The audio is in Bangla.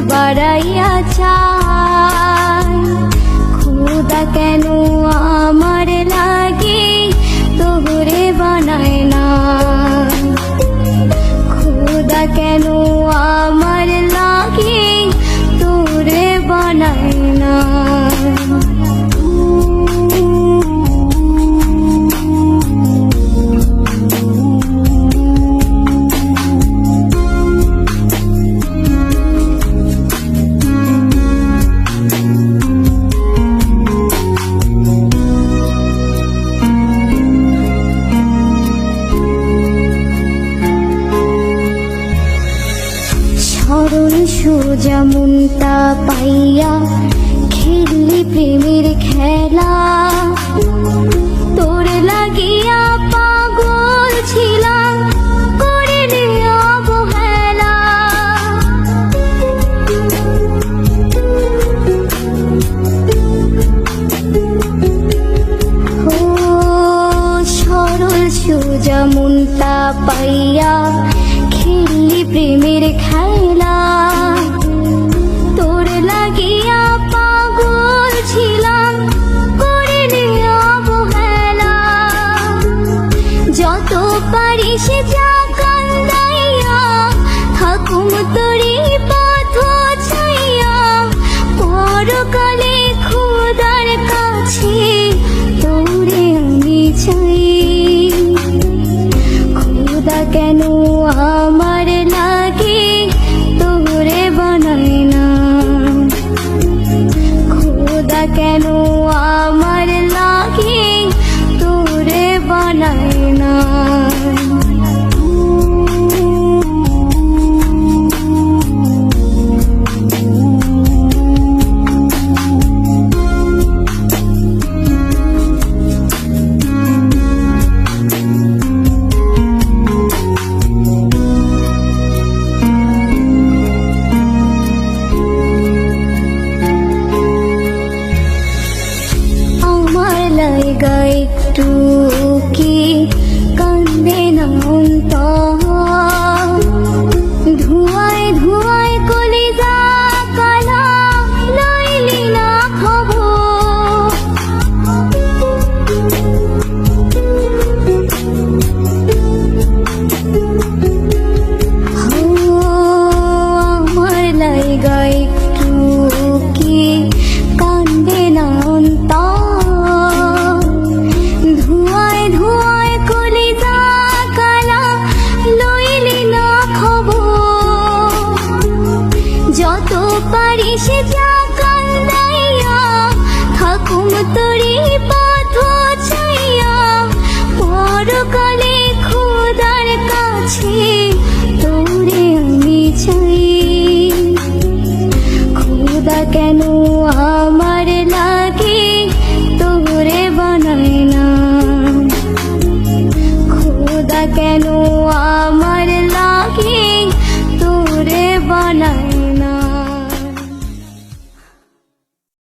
বাড়াইয়া চায়। খোদা কেন আমার লাগে তোরে বানায় না, খোদা কেন আমার লাগে তোরে বানায় না। সরল সোজা মনটা পাইয়া খেললি প্রেমের খেলা, তোর লাগিয়া পাগল ছিলাম করিনি অবহেলা। ও সরল সোজা মনটা পাইয়া খেললি প্রেমের খেলা, তোর লাগিয়া পাগল ছিলাম করিনি অবহেলা। যত পারিস যা কান্দাইয়া থাকুম তোরি পথ ছাইয়া, পরকালে খোদার কাছে তোরে আমি চাই। খোদা কেন আমার লাগে তোরে বানায় না, খোদা কেন আমার লাগে তোরে বানায় না। লাইগা একটু কি কান্দে না অন্তর, ধোঁয়ায় ধোঁয়ায় কলিজা কালা লইলি না খবর। আমার লাইগা একটু কি কান্দে না অন্তর, যত পারিস যা কান্দাইয়া থাকুম তোরি পথ ছাইয়া, পরকালে খোদার কাছে তোরে আমি চাই। খোদা কেন আমার লাগে তোরে বানায় না, খোদা কেন